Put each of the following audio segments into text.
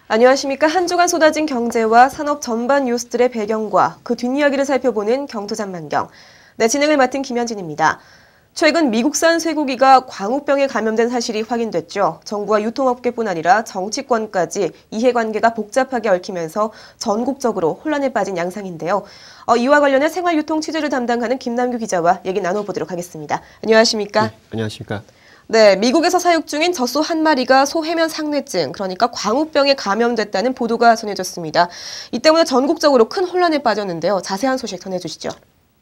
안녕하십니까. 한 주간 쏟아진 경제와 산업 전반 뉴스들의 배경과 그 뒷이야기를 살펴보는 경토잔만경. 네, 진행을 맡은 김현진입니다. 최근 미국산 쇠고기가 광우병에 감염된 사실이 확인됐죠. 정부와 유통업계뿐 아니라 정치권까지 이해관계가 복잡하게 얽히면서 전국적으로 혼란에 빠진 양상인데요. 이와 관련해 생활유통 취재를 담당하는 김남규 기자와 얘기 나눠보도록 하겠습니다. 안녕하십니까? 네, 안녕하십니까? 네, 미국에서 사육 중인 젖소 한 마리가 소해면 상뇌증, 그러니까 광우병에 감염됐다는 보도가 전해졌습니다. 이 때문에 전국적으로 큰 혼란에 빠졌는데요. 자세한 소식 전해주시죠.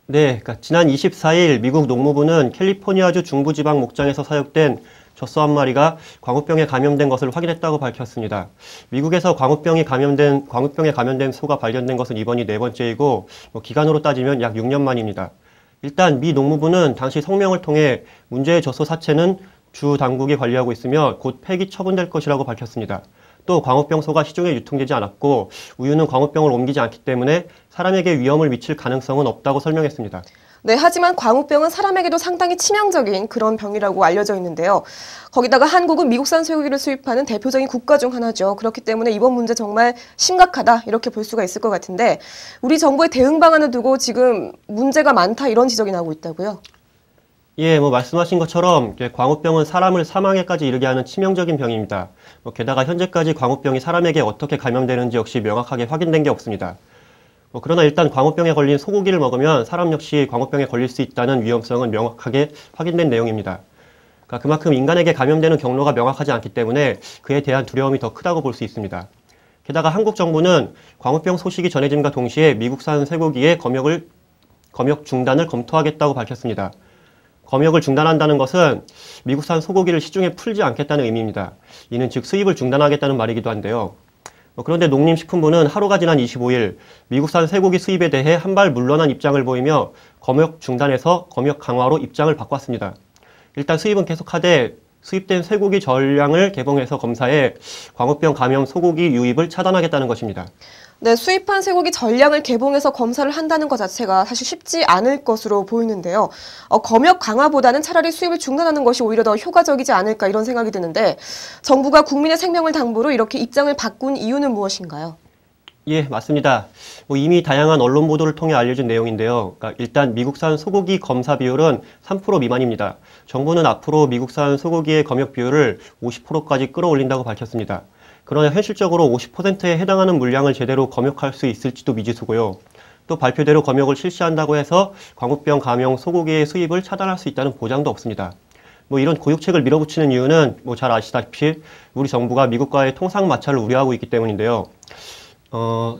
네, 그러니까 지난 24일 미국 농무부는 캘리포니아주 중부지방 목장에서 사육된 젖소 한 마리가 광우병에 감염된 것을 확인했다고 밝혔습니다. 미국에서 광우병에 감염된 소가 발견된 것은 이번이 네 번째이고 기간으로 따지면 약 6년 만입니다. 일단 미 농무부는 당시 성명을 통해 문제의 젖소 사체는 주 당국이 관리하고 있으며 곧 폐기 처분될 것이라고 밝혔습니다. 또 광우병 소가 시중에 유통되지 않았고 우유는 광우병을 옮기지 않기 때문에 사람에게 위험을 미칠 가능성은 없다고 설명했습니다. 네, 하지만 광우병은 사람에게도 상당히 치명적인 그런 병이라고 알려져 있는데요. 거기다가 한국은 미국산 쇠고기를 수입하는 대표적인 국가 중 하나죠. 그렇기 때문에 이번 문제 정말 심각하다 이렇게 볼 수가 있을 것 같은데 우리 정부의 대응 방안을 두고 지금 문제가 많다 이런 지적이 나오고 있다고요? 예, 말씀하신 것처럼 광우병은 사람을 사망에까지 이르게 하는 치명적인 병입니다. 게다가 현재까지 광우병이 사람에게 어떻게 감염되는지 역시 명확하게 확인된 게 없습니다. 그러나 일단 광우병에 걸린 소고기를 먹으면 사람 역시 광우병에 걸릴 수 있다는 위험성은 명확하게 확인된 내용입니다. 그러니까 그만큼 인간에게 감염되는 경로가 명확하지 않기 때문에 그에 대한 두려움이 더 크다고 볼 수 있습니다. 게다가 한국 정부는 광우병 소식이 전해짐과 동시에 미국산 쇠고기의 검역 중단을 검토하겠다고 밝혔습니다. 검역을 중단한다는 것은 미국산 소고기를 시중에 풀지 않겠다는 의미입니다. 이는 즉 수입을 중단하겠다는 말이기도 한데요. 그런데 농림식품부는 하루가 지난 25일 미국산 쇠고기 수입에 대해 한 발 물러난 입장을 보이며 검역 중단에서 검역 강화로 입장을 바꿨습니다. 일단 수입은 계속하되 수입된 쇠고기 전량을 개봉해서 검사해 광우병 감염 소고기 유입을 차단하겠다는 것입니다. 네, 수입한 쇠고기 전량을 개봉해서 검사를 한다는 것 자체가 사실 쉽지 않을 것으로 보이는데요. 검역 강화보다는 차라리 수입을 중단하는 것이 오히려 더 효과적이지 않을까 이런 생각이 드는데 정부가 국민의 생명을 당부로 이렇게 입장을 바꾼 이유는 무엇인가요? 예, 맞습니다. 이미 다양한 언론 보도를 통해 알려진 내용인데요. 그러니까 일단 미국산 소고기 검사 비율은 3% 미만입니다. 정부는 앞으로 미국산 소고기의 검역 비율을 50%까지 끌어올린다고 밝혔습니다. 그러나 현실적으로 50%에 해당하는 물량을 제대로 검역할 수 있을지도 미지수고요. 또 발표대로 검역을 실시한다고 해서 광우병 감염 소고기의 수입을 차단할 수 있다는 보장도 없습니다. 이런 고육책을 밀어붙이는 이유는 잘 아시다시피 우리 정부가 미국과의 통상 마찰을 우려하고 있기 때문인데요.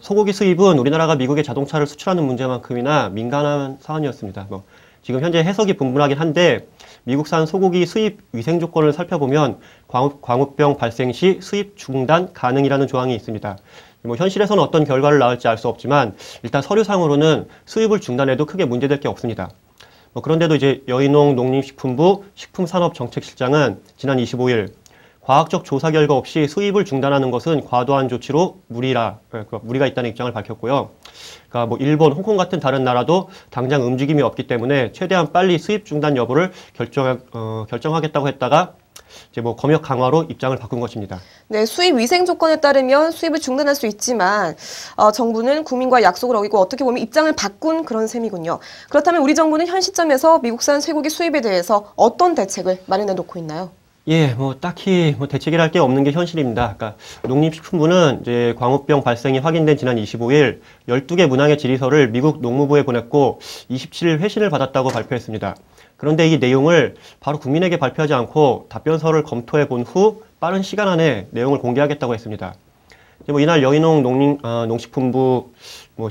소고기 수입은 우리나라가 미국에 자동차를 수출하는 문제만큼이나 민감한 사안이었습니다. 지금 현재 해석이 분분하긴 한데 미국산 소고기 수입 위생 조건을 살펴보면 광우병 발생 시 수입 중단 가능이라는 조항이 있습니다. 현실에서는 어떤 결과를 낳을지 알 수 없지만 일단 서류상으로는 수입을 중단해도 크게 문제될 게 없습니다. 그런데도 이제 여인농 농림식품부 식품산업정책실장은 지난 25일 과학적 조사 결과 없이 수입을 중단하는 것은 과도한 조치로 무리가 있다는 입장을 밝혔고요. 그러니까 일본, 홍콩 같은 다른 나라도 당장 움직임이 없기 때문에 최대한 빨리 수입 중단 여부를 결정하겠다고 했다가 이제 검역 강화로 입장을 바꾼 것입니다. 네, 수입 위생 조건에 따르면 수입을 중단할 수 있지만 정부는 국민과 약속을 어기고 어떻게 보면 입장을 바꾼 그런 셈이군요. 그렇다면 우리 정부는 현 시점에서 미국산 쇠고기 수입에 대해서 어떤 대책을 마련해 놓고 있나요? 예, 딱히 대책이랄 게 없는 게 현실입니다. 그러니까 농림식품부는 이제 광우병 발생이 확인된 지난 25일 12개 문항의 질의서를 미국 농무부에 보냈고 27일 회신을 받았다고 발표했습니다. 그런데 이 내용을 바로 국민에게 발표하지 않고 답변서를 검토해 본 후 빠른 시간 안에 내용을 공개하겠다고 했습니다. 이날 여인농 농식품부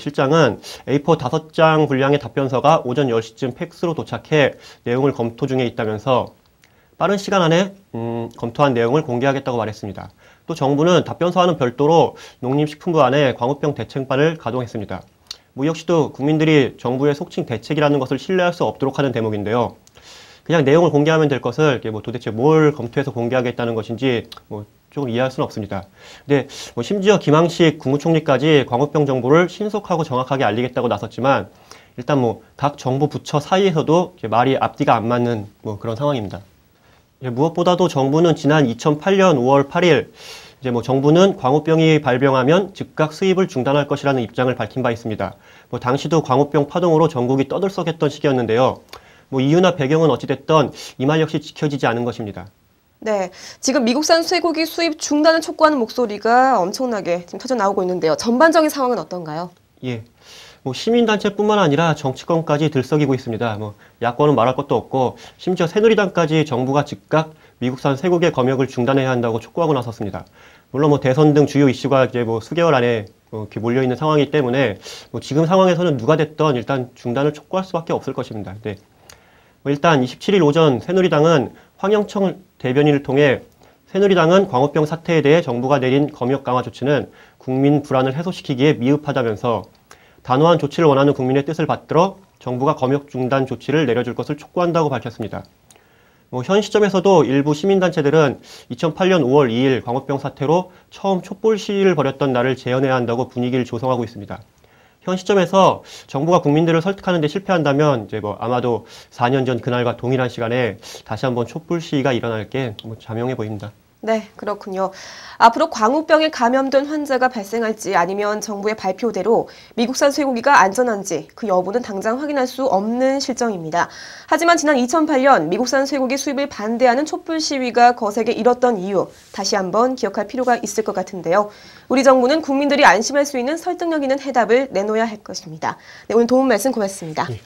실장은 A4 5장 분량의 답변서가 오전 10시쯤 팩스로 도착해 내용을 검토 중에 있다면서 빠른 시간 안에 검토한 내용을 공개하겠다고 말했습니다. 또 정부는 답변서와는 별도로 농림식품부 안에 광우병 대책반을 가동했습니다. 이 역시도 국민들이 정부의 속칭 대책이라는 것을 신뢰할 수 없도록 하는 대목인데요. 그냥 내용을 공개하면 될 것을 도대체 뭘 검토해서 공개하겠다는 것인지 조금 이해할 수는 없습니다. 근데 심지어 김항식 국무총리까지 광우병 정보를 신속하고 정확하게 알리겠다고 나섰지만 일단 각 정부 부처 사이에서도 말이 앞뒤가 안 맞는 그런 상황입니다. 무엇보다도 정부는 지난 2008년 5월 8일 정부는 광우병이 발병하면 즉각 수입을 중단할 것이라는 입장을 밝힌 바 있습니다. 당시도 광우병 파동으로 전국이 떠들썩했던 시기였는데요. 이유나 배경은 어찌됐던 이 말 역시 지켜지지 않은 것입니다. 네, 지금 미국산 쇠고기 수입 중단을 촉구하는 목소리가 엄청나게 지금 터져 나오고 있는데요. 전반적인 상황은 어떤가요? 예. 시민단체뿐만 아니라 정치권까지 들썩이고 있습니다. 야권은 말할 것도 없고 심지어 새누리당까지 정부가 즉각 미국산 쇠고기의 검역을 중단해야 한다고 촉구하고 나섰습니다. 물론 대선 등 주요 이슈가 이제 수개월 안에 이렇게 몰려 있는 상황이기 때문에 지금 상황에서는 누가 됐던 일단 중단을 촉구할 수밖에 없을 것입니다. 네. 일단 27일 오전 새누리당은 황영청 대변인을 통해 새누리당은 광우병 사태에 대해 정부가 내린 검역 강화 조치는 국민 불안을 해소시키기에 미흡하다면서 단호한 조치를 원하는 국민의 뜻을 받들어 정부가 검역 중단 조치를 내려줄 것을 촉구한다고 밝혔습니다. 현 시점에서도 일부 시민단체들은 2008년 5월 2일 광우병 사태로 처음 촛불 시위를 벌였던 날을 재현해야 한다고 분위기를 조성하고 있습니다. 현 시점에서 정부가 국민들을 설득하는 데 실패한다면 아마도 4년 전 그날과 동일한 시간에 다시 한번 촛불 시위가 일어날 게 자명해 보입니다. 네, 그렇군요. 앞으로 광우병에 감염된 환자가 발생할지 아니면 정부의 발표대로 미국산 쇠고기가 안전한지 그 여부는 당장 확인할 수 없는 실정입니다. 하지만 지난 2008년 미국산 쇠고기 수입을 반대하는 촛불 시위가 거세게 일었던 이유 다시 한번 기억할 필요가 있을 것 같은데요. 우리 정부는 국민들이 안심할 수 있는 설득력 있는 해답을 내놓아야 할 것입니다. 네, 오늘 도움 말씀 고맙습니다. 예.